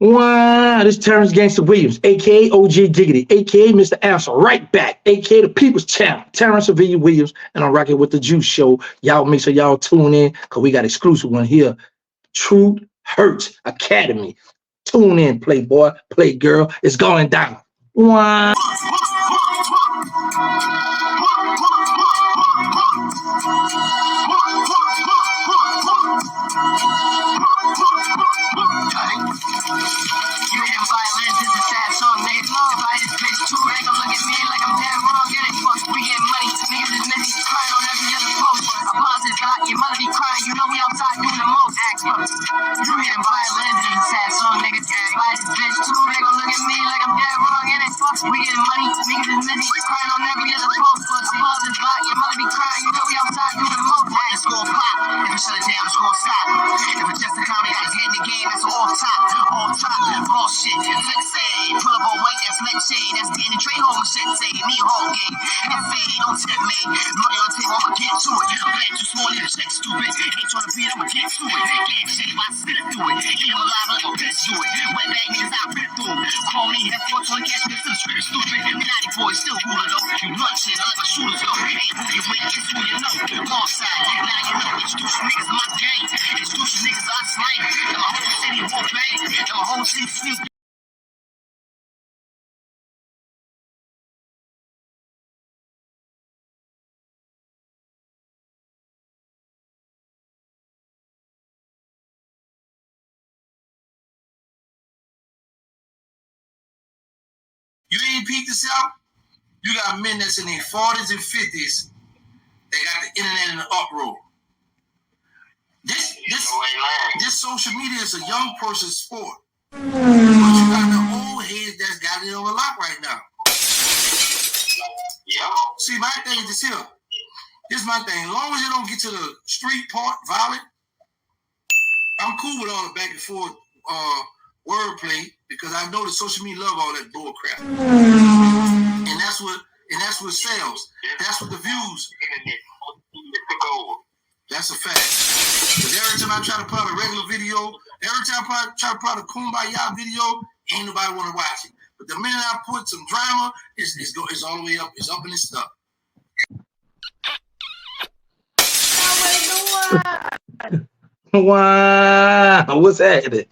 Wow, this is Terrence Gangsta Williams, a.k.a. OG Giggity, a.k.a. Mr. Answer, right back, a.k.a. the People's Champ, Terrence Williams, and I'm rocking with the Juice Show. Y'all make sure y'all tune in, because we got exclusive one here. Truth Hurts Academy. Tune in, Playboy, Playgirl. It's going down. Wow. Your mother be crying, you know we outside doing the most. You hitting violins in the sad song, niggas. Like this bitch too, they gon' look at me like I'm dead wrong, and it's fuck. We getting money, niggas is busy, crying on every other post. Applause is hot, your mother be crying, you know we outside doing the most. It's gon' pop, if it shut it down, it's gon' stop. If it's just a county got his head in the game, that's off top, bullshit. Fixate, pull up on white, that's next shade, that's Danny Trejo machete, me whole game. And fade, don't tip me, money on the table, I'ma get to it. I'm playing too small, need a check, stupid. Ain't trying to beat, I'ma get to it. Gang shit, I slip through it. Eat him alive, let my bitch do it. Wet bag niggas, I rip through them. Call me, have 420 cash, me still script stupid. Naughty boy, still ruler though. You run shit, I let my shooters go. Ain't who you with, it's who you know. Long side, now you know. Exclusive niggas in my gang. Exclusive niggas I slang. And my whole city won't bang. And my whole city sneak. You ain't peeped this out? You got men that's in their 40s and 50s. They got the internet in the uproar. This social media is a young person's sport. But you got the old heads that's got it on the lock right now. Yeah. See, my thing is this here. This is my thing. As long as you don't get to the street part, violent, I'm cool with all the back and forth wordplay, because I know that social media love all that bull crap. And that's what sells. That's what the views. That's a fact. Because every time I try to put out a regular video, every time I try to put out a Kumbaya video, ain't nobody want to watch it. But the minute I put some drama, it's all the way up. It's up in this stuff. Wow. What's happening?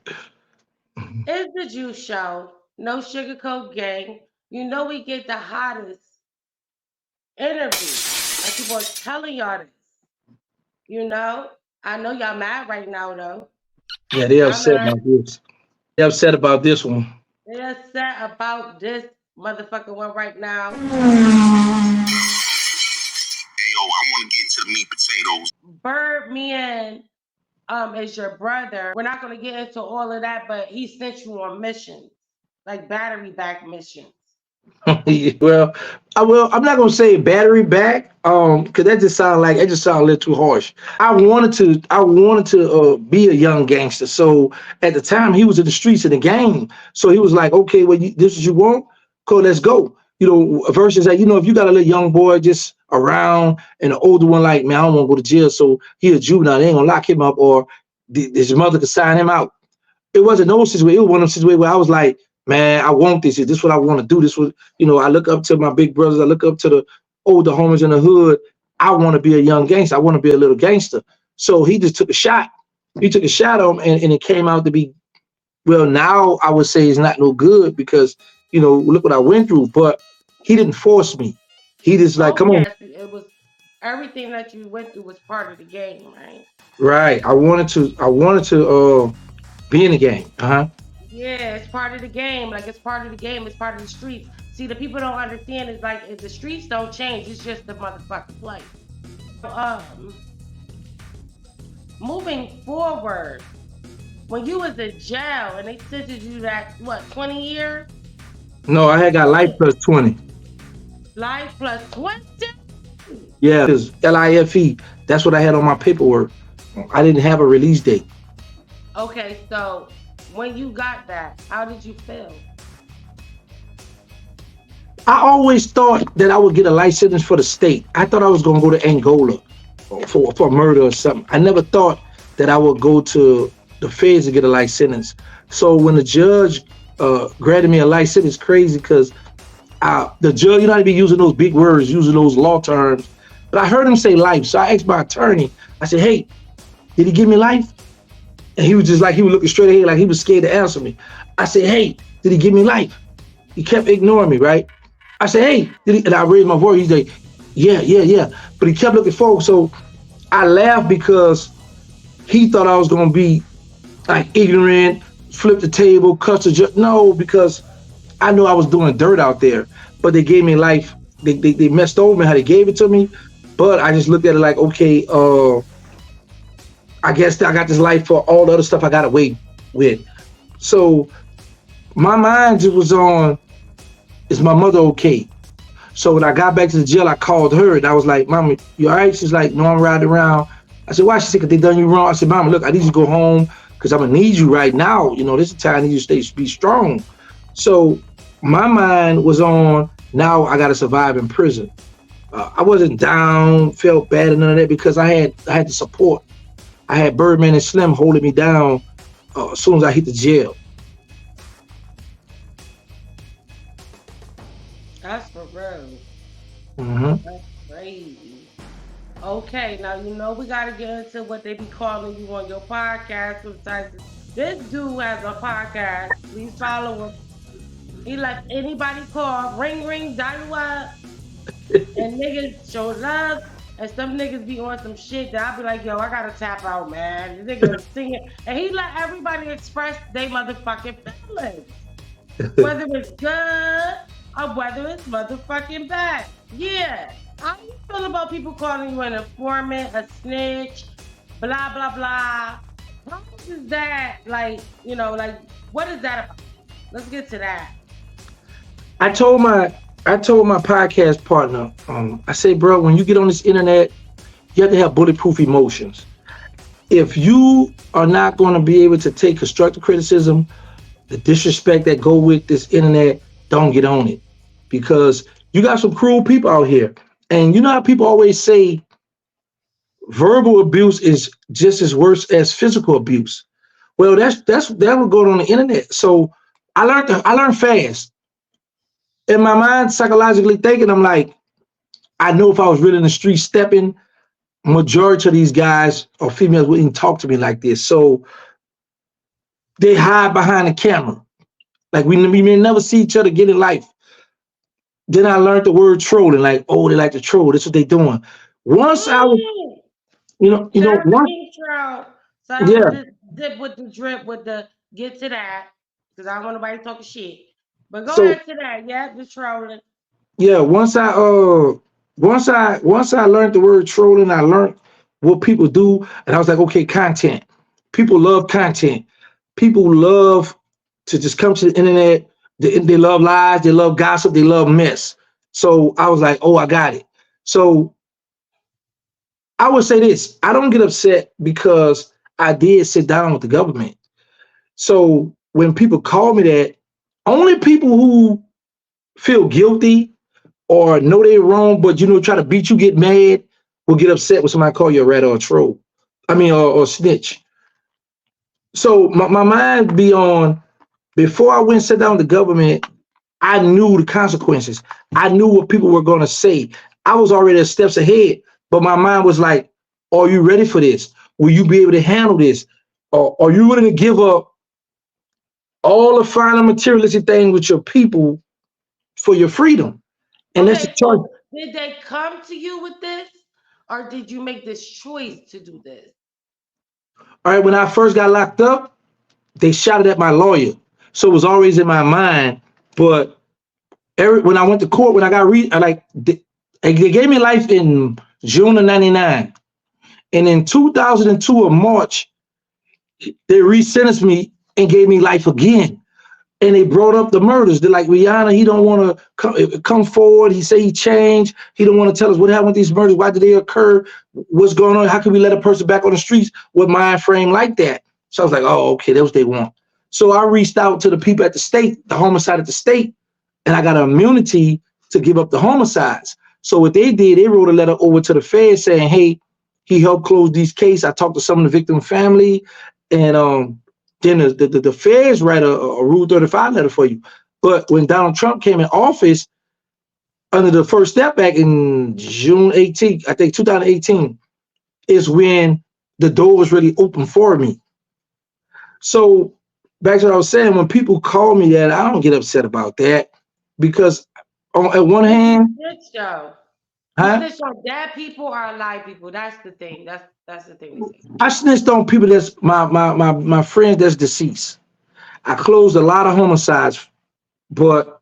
It's the Juice Show. No sugarcoat gang. You know we get the hottest interview. I keep on telling y'all this. You know? I know y'all mad right now, though. Yeah, they upset about this. They upset about this one. They upset about this motherfucking one right now. Hey, yo, I want to get to the meat potatoes. Birdman is your brother. We're not going to get into all of that, but he sent you on missions, like battery back missions. Well, I'm not gonna say battery back, because that just sound a little too harsh. I wanted to be a young gangster. So at the time he was in the streets of the game. So he was like, okay, well, this is what you want? Cool, let's go. You know, versus that, you know, if you got a little young boy just around and an older one like, man, I don't want to go to jail, so he a juvenile, they ain't gonna lock him up, or his mother could sign him out. It wasn't no situation. It was one of those situations where I was like, man, I want this. Is this what I want to do? This was, you know, I look up to my big brothers. I look up to the older homies in the hood. I want to be a young gangster. I want to be a little gangster. So he just took a shot. He took a shot on him, and it came out to be, well, now I would say it's not no good, because, you know, look what I went through. But he didn't force me. He just like, come on. It was everything that you went through was part of the game, right? Right. I wanted to be in the game. Yeah, it's part of the game. Like, it's part of the game. It's part of the streets. See, the people don't understand is like, if the streets don't change, it's just the motherfucking play. Moving forward, when you was in jail and they sentenced you that, what, 20 years? No, I had got life plus 20. Life plus 20? Yeah, because LIFE, that's what I had on my paperwork. I didn't have a release date. Okay, so when you got that, how did you feel? I always thought that I would get a life sentence for the state. I thought I was going to go to Angola for murder or something. I never thought that I would go to the feds to get a life sentence. So when the judge granted me a life sentence, it's crazy because the judge, you know, how to be using those big words, using those law terms. But I heard him say life. So I asked my attorney, I said, hey, did he give me life? And he was just like, he was looking straight ahead like he was scared to answer me. I said, hey, did he give me life? He kept ignoring me, right? I said, hey, did he? And I raised my voice. He's like, yeah. But he kept looking forward. So I laughed because he thought I was going to be like ignorant, flip the table, cuss the judge. No, because I knew I was doing dirt out there. But they gave me life. They messed over me how they gave it to me. But I just looked at it like, okay, I guess I got this life for all the other stuff I got away with. So my mind just was on, is my mother okay? So when I got back to the jail, I called her and I was like, Mama, you all right? She's like, no, I'm riding around. I said, why? She said, 'cause they done you wrong. I said, Mama, look, I need you to go home because I'm going to need you right now. You know, this is the time I need you to be strong. So my mind was on, now I got to survive in prison. I wasn't down, felt bad and none of that because I had the support. I had Birdman and Slim holding me down as soon as I hit the jail. That's for real. Mm-hmm. That's crazy. Okay, now you know we gotta get into what they be calling you on your podcast sometimes. This dude has a podcast. Please follow him. He lets anybody call, ring, dial up, and niggas show love. And some niggas be on some shit that I be like, yo, I gotta tap out, man. The nigga singing, and he let everybody express their motherfucking feelings, whether it's good or whether it's motherfucking bad. Yeah. How you feel about people calling you an informant, a snitch, blah, blah, blah? How is that, like, you know, like, what is that about? Let's get to that. I told my podcast partner, I say, bro, when you get on this internet, you have to have bulletproof emotions. If you are not going to be able to take constructive criticism, the disrespect that go with this internet, don't get on it. Because you got some cruel people out here. And you know how people always say verbal abuse is just as worse as physical abuse. Well, that was going on the internet. So I learned fast. In my mind, psychologically thinking, I'm like, I know if I was really in the street stepping, majority of these guys or females wouldn't talk to me like this. So they hide behind the camera. Like we may never see each other get in life. Then I learned the word trolling, like, oh, they like to troll. That's what they doing. Once I was, once, intro. So I yeah. dip with the drip with the get to that, because I don't want nobody talking shit. But go ahead to that, yeah, the trolling. Yeah, once I learned the word trolling, I learned what people do, and I was like, okay, content. People love content. People love to just come to the internet. They love lies, they love gossip, they love mess. So I was like, oh, I got it. So I would say this, I don't get upset because I did sit down with the government. So when people call me that, only people who feel guilty or know they're wrong, but try to beat you, get mad, will get upset when somebody call you a rat or a troll. I mean, or snitch. So my mind be on, before I went and sat down with the government, I knew the consequences. I knew what people were going to say. I was already steps ahead, but my mind was like, are you ready for this? Will you be able to handle this? Or are you willing to give up all the final materialistic things with your people for your freedom? And that's the choice. Did they come to you with this? Or did you make this choice to do this? All right, when I first got locked up, they shouted at my lawyer. So it was always in my mind. But when I went to court, when I got they gave me life in June of 99. And in 2002 of March, they resentenced me and gave me life again. And they brought up the murders. They're like, Rihanna, he don't want to come forward. He say he changed. He don't want to tell us what happened with these murders. Why did they occur? What's going on? How can we let a person back on the streets with mind frame like that? So I was like, oh, okay, that's what they want. So I reached out to the people at the state, the homicide at the state, and I got an immunity to give up the homicides. So what they did, they wrote a letter over to the feds saying, hey, he helped close these cases. I talked to some of the victim family, and then the feds write a Rule 35 letter for you. But when Donald Trump came in office under the First Step Act in June 18th, I think 2018, is when the door was really open for me. So back to what I was saying, when people call me that, I don't get upset about that because at one hand, Dead people are alive people. That's the thing. That's the thing we say. I snitched on people that's my friends that's deceased. I closed a lot of homicides, but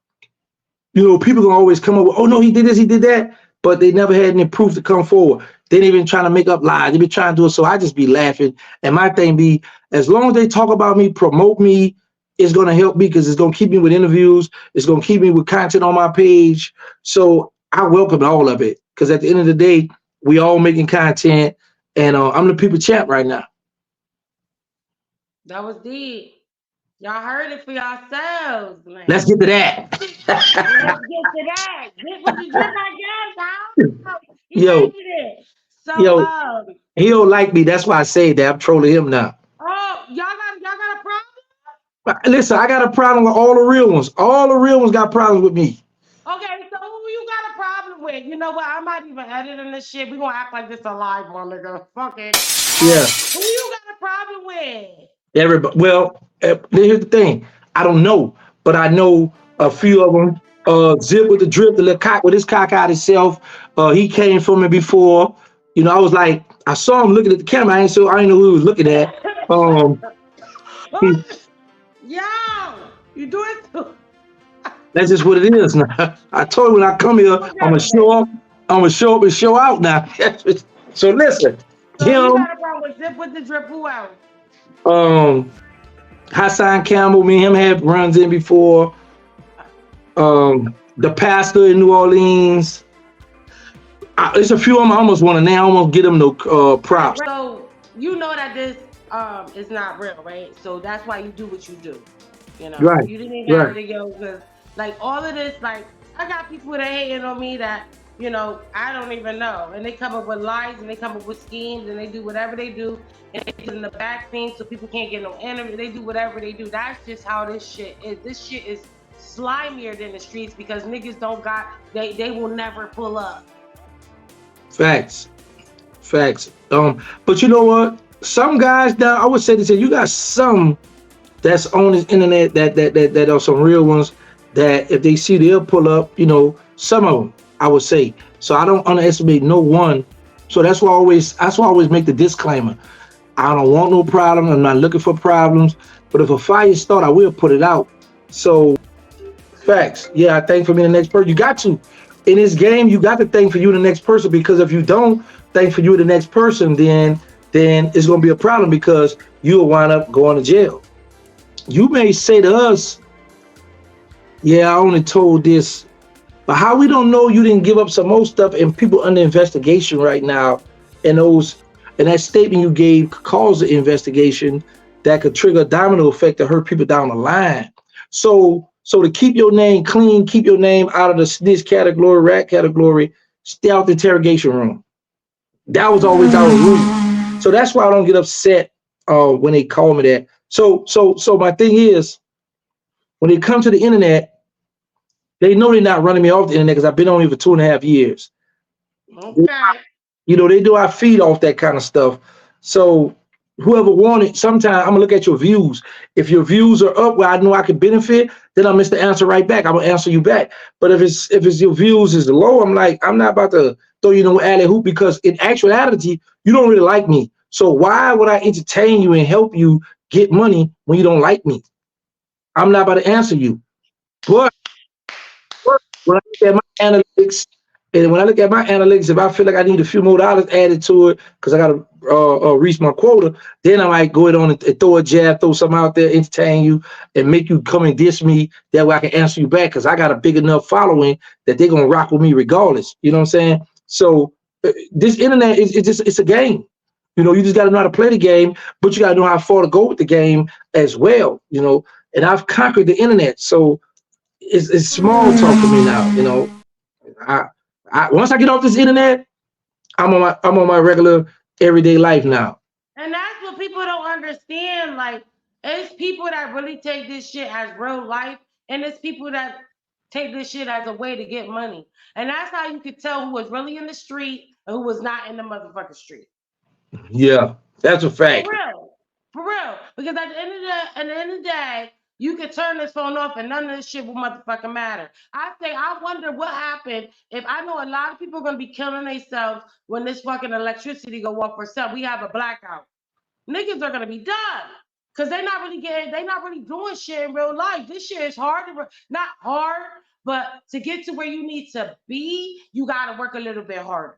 people can always come up with, oh no, he did this, he did that, but they never had any proof to come forward. They ain't even trying to make up lies. They be trying to do it, so I just be laughing. And my thing be, as long as they talk about me, promote me, it's gonna help me because it's gonna keep me with interviews. It's gonna keep me with content on my page. So I welcome all of it because at the end of the day, we all making content, and I'm the people champ right now. That was deep. Y'all heard it for yourselves, man. Let's get to that. Let's get to that. Get what you drip, I guess. Yo, he don't like me. That's why I say that. I'm trolling him now. Oh, y'all got a problem? Listen, I got a problem with all the real ones. All the real ones got problems with me. Okay, so who you got a problem with? You know what? I'm not even editing this shit. We gonna act like this a live one, nigga. Fuck it. Yeah. Who you got a problem with? Everybody. Well, here's the thing. I don't know, but I know a few of them. Zip with the drip, the little cock with his cock out himself. He came for me before. I was like, I saw him looking at the camera. I didn't know who he was looking at. Yo, you do it too. That's just what it is now. I told you when I come here, I'm gonna show up. I'm gonna show up and show out now. So listen, so you got a problem with Zip with the drip? Who else? Hassancampbell, me and him had runs in before. The pastor in New Orleans. There's a few of them I almost want to name. I almost get them no props. So you know that this is not real, right? So that's why you do what you do. Right. You didn't even have to go because like all of this, like I got people that hating on me that I don't even know, and they come up with lies and they come up with schemes and they do whatever they do, and they get in the back thing so people can't get no interview. They do whatever they do. That's just how this shit is. This shit is slimier than the streets because niggas don't got. They will never pull up. Facts. But you know what? Some guys now, I would say this: you got some that's on this internet that are some real ones that if they see they'll pull up. Some of them I would say. So I don't underestimate no one. So that's why I always make the disclaimer. I don't want no problem. I'm not looking for problems. But if a fire start, I will put it out. So facts. Yeah, I think for me the next person. You got to. In this game, you got to think for you the next person because if you don't think for you the next person, then it's gonna be a problem because you'll wind up going to jail. You may say to us, yeah, I only told this, but how we don't know you didn't give up some more stuff and people under investigation right now, and that statement you gave could cause the investigation that could trigger a domino effect to hurt people down the line. So to keep your name clean, keep your name out of the snitch category, rat category, stay out the interrogation room. That was always our rule. So that's why I don't get upset when they call me that. So my thing is, when they come to the internet, they know they're not running me off the internet because I've been on here for 2.5 years. Okay. They do our feed off that kind of stuff. So whoever wanted, sometimes I'm gonna look at your views. If your views are up where I know I can benefit, then I'll miss the answer right back. I'm gonna answer you back. But if it's your views is low, I'm not about to throw you no alley hoop because in actuality, you don't really like me. So why would I entertain you and help you get money when you don't like me? I'm not about to answer you. But when I look at my analytics, if I feel like I need a few more dollars added to it because I gotta reach my quota, then I might go on and throw a jab, throw something out there, entertain you, and make you come and diss me. That way I can answer you back because I got a big enough following that they're gonna rock with me regardless. You know what I'm saying? So this internet it's a game. You just gotta know how to play the game, but you gotta know how far to go with the game as well. And I've conquered the internet, so it's small talk for me now. Once I get off this internet, I'm on my regular everyday life now. And that's what people don't understand. Like, it's people that really take this shit as real life, and it's people that take this shit as a way to get money. And that's how you could tell who was really in the street and who was not in the motherfucking street. Yeah, that's a For fact. real. For real. Because at the end of the day, you could turn this phone off and none of this shit will motherfucking matter. I wonder what happened if I know a lot of people are gonna be killing themselves when this fucking electricity go off for some. We have a blackout. Niggas are gonna be done. Cause they're not really doing shit in real life. This shit is hard not hard, but to get to where you need to be, you gotta work a little bit harder.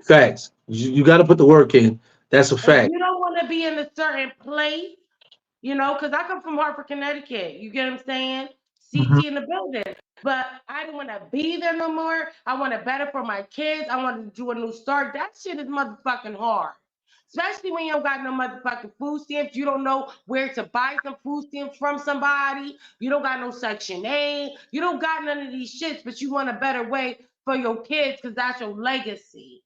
Facts. You got to put the work in. That's a And fact. you don't want to be in a certain place, you know, because I come from Hartford, Connecticut. You get what I'm saying? Mhm. CT in the building. But I didn't want to be there no more. I want it better for my kids. I wanted to do a new start. That shit is motherfucking hard. Especially when you don't got no motherfucking food stamps. You don't know where to buy some food stamps from somebody. You don't got no Section 8. You don't got none of these shits, but you want a better way for your kids because that's your legacy.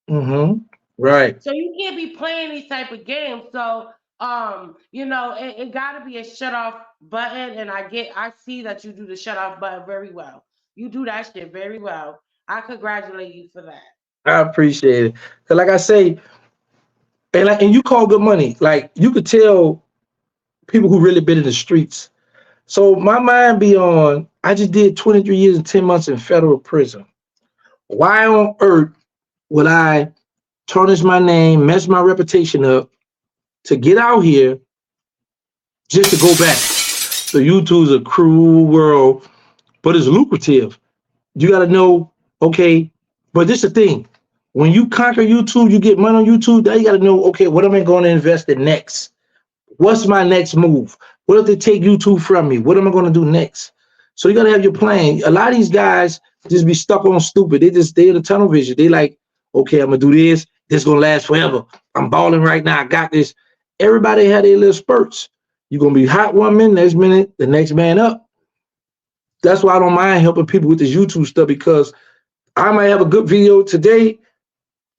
Mhm. Right. So you can't be playing these type of games. So you know, it gotta be a shut off button. And I see that you do the shut off button very well. You do that shit very well. I congratulate you for that. I appreciate it. 'Cause like I say, and you call good money. Like you could tell people who really been in the streets. So my mind be on. I just did 23 years and 10 months in federal prison. Why on earth would I tarnish my name, mess my reputation up to get out here just to go back? So YouTube's a cruel world, but it's lucrative. You got to know, okay, but this is the thing. When you conquer YouTube, you get money on YouTube. Now you got to know, okay, what am I going to invest in next? What's my next move? What if they take YouTube from me? What am I going to do next? So you got to have your plan. A lot of these guys just be stuck on stupid. They in the tunnel vision. They like, okay, I'm gonna do this. This gonna last forever. I'm balling right now. I got this. Everybody had their little spurts. You're gonna be hot 1 minute, next minute, the next man up. That's why I don't mind helping people with this YouTube stuff because I might have a good video today.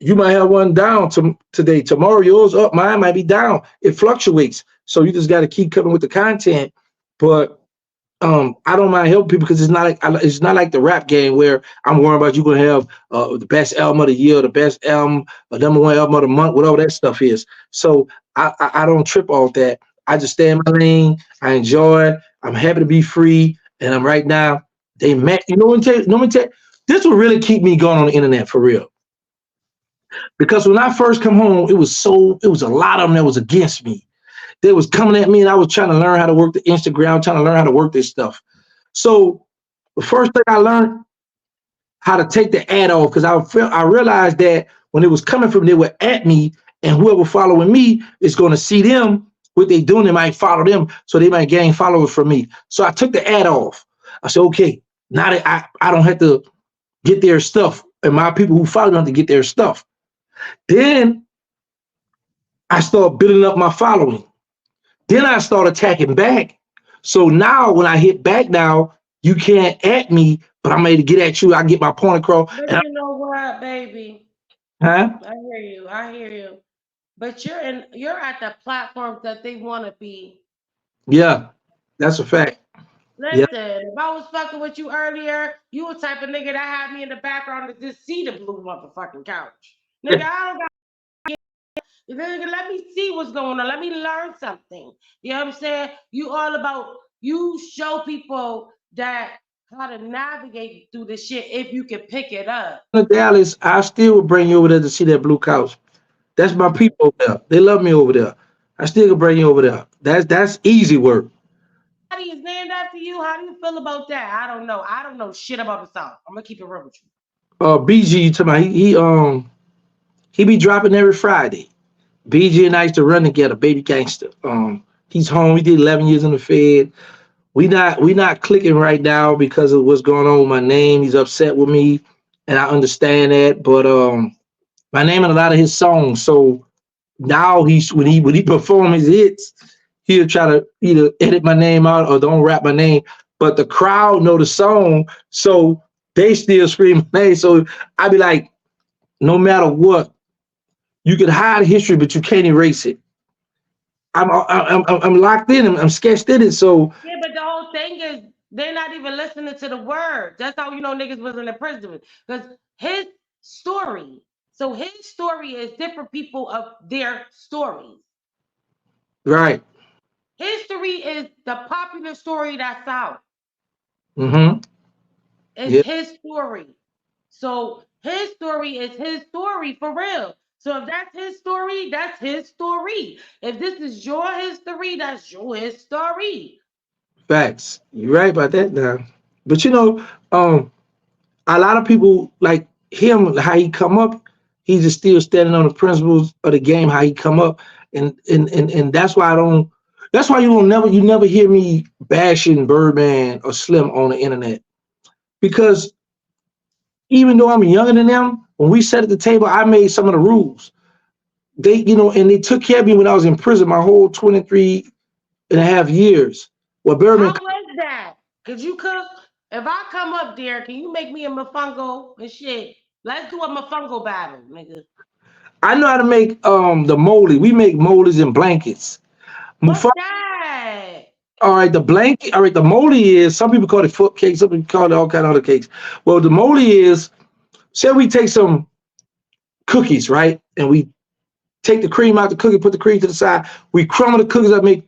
You might have one down today. Tomorrow, yours up. Mine might be down. It fluctuates. So you just got to keep coming with the content. But I don't mind helping people because it's not like the rap game where I'm worried about you gonna have the best album of the year, the best album, or #1 album of the month, whatever that stuff is. So I don't trip off that. I just stay in my lane. I enjoy it. I'm happy to be free, and I'm right now. They met. You know what? This will really keep me going on the internet for real. Because when I first come home, it was a lot of them that was against me. They was coming at me, and I was trying to learn how to work the Instagram, trying to learn how to work this stuff. So the first thing I learned how to take the ad off because I realized that when it was coming from, they were at me, and whoever following me is going to see them. What they doing, they might follow them, so they might gain followers from me. So I took the ad off. I said, okay, now that I don't have to get their stuff, and my people who follow them to get their stuff. Then I started building up my following. Then I started attacking back. So now when I hit back now, you can't at me, but I'm ready to get at you. I get my point across. But you know what, baby? Huh? I hear you. But you're at the platforms that they want to be. Yeah, that's a fact. Listen, Yeah. if I was fucking with you earlier, you a type of nigga that had me in the background to just see the blue motherfucking couch. Nigga, I don't got nigga, let me see what's going on. Let me learn something. You know what I'm saying? You all about you show people that how to navigate through this shit if you can pick it up. Dallas, I still would bring you over there to see that blue couch. That's my people over there. They love me over there. I still can bring you over there. That's easy work. How do you stand up to you? How do you feel about that? I don't know. I don't know shit about the South. I'm gonna keep it real with you. BG, you talking about he be dropping every Friday. BG and I used to run together, baby gangster. He's home. He did 11 years in the Fed. We not clicking right now because of what's going on with my name. He's upset with me, and I understand that. But my name in a lot of his songs. So now when he perform his hits, he'll try to either edit my name out or don't rap my name. But the crowd know the song, so they still scream my name. So I be like, no matter what, You can hide history, but you can't erase it. I'm locked in. I'm sketched in it. So Yeah, but the whole thing is they're not even listening to the words. That's how you know niggas was in the prison. Because his story. So his story is different people of their stories. right. History is the popular story that's out. Mm-hmm. It's Yeah. his story. So his story is his story for real. So if that's his story, that's his story. If this is your history, that's your history. Facts. You're right about that now. But you know, a lot of people like him, how he come up, he's just still standing on the principles of the game, how he come up. And that's why I don't that's why you never hear me bashing Birdman or Slim on the internet. Because even though I'm younger than them, when we sat at the table, I made some of the rules. They, and they took care of me when I was in prison my whole 23.5 years. Well, Birdman, How was that? Could you cook? If I come up there, can you make me a mofongo and shit? Let's do a mofongo battle, nigga. I know how to make the moly. We make molies and blankets. What's that? All right, the blanket. All right, the moly is some people call it foot cake, some people call it all kind of other cakes. Well, the moly is say we take some cookies, right, and we take the cream out the cookie, put the cream to the side. We crumble the cookies up, make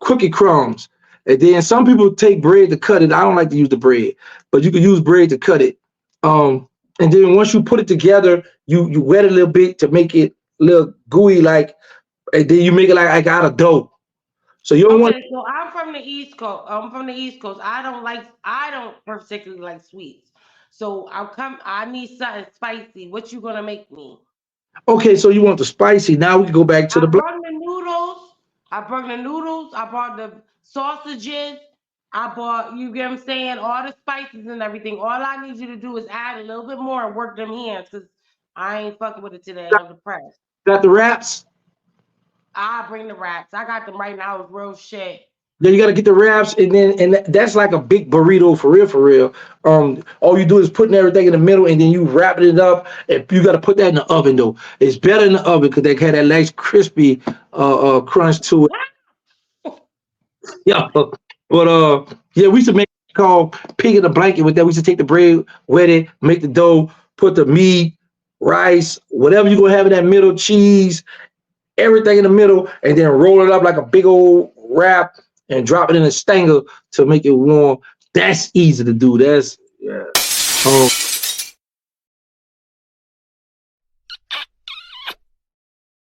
cookie crumbs, and then some people take bread to cut it. I don't like to use the bread, but you can use bread to cut it. And then once you put it together, you wet it a little bit to make it a little gooey, like, and then you make it like out of dough. So you don't want. Okay, so I'm from the East Coast. I'm from the East Coast. I don't particularly like sweets. So I need something spicy. What you gonna make me? Okay, so you want the spicy. Now we can go back to I the black. brought the noodles. I brought the sausages. I bought, you get what I'm saying, all the spices and everything. All I need you to do is add a little bit more and work them hands because I ain't fucking with it today. I'm depressed. Got the wraps. I bring the wraps. I got them right now with real shit. Then you got to get the wraps, and that's like a big burrito for real, for real. All you do is putting everything in the middle, and then you wrapping it up, and you got to put that in the oven though. It's better in the oven because they had that nice crispy crunch to it. Yeah, but yeah, we used to make it called pig in a blanket with that. We used to take the bread, wet it, make the dough, put the meat, rice, whatever you're gonna have in that middle, cheese, everything in the middle, and then roll it up like a big old wrap and drop it in a stanger to make it warm. That's easy to do. That's yeah.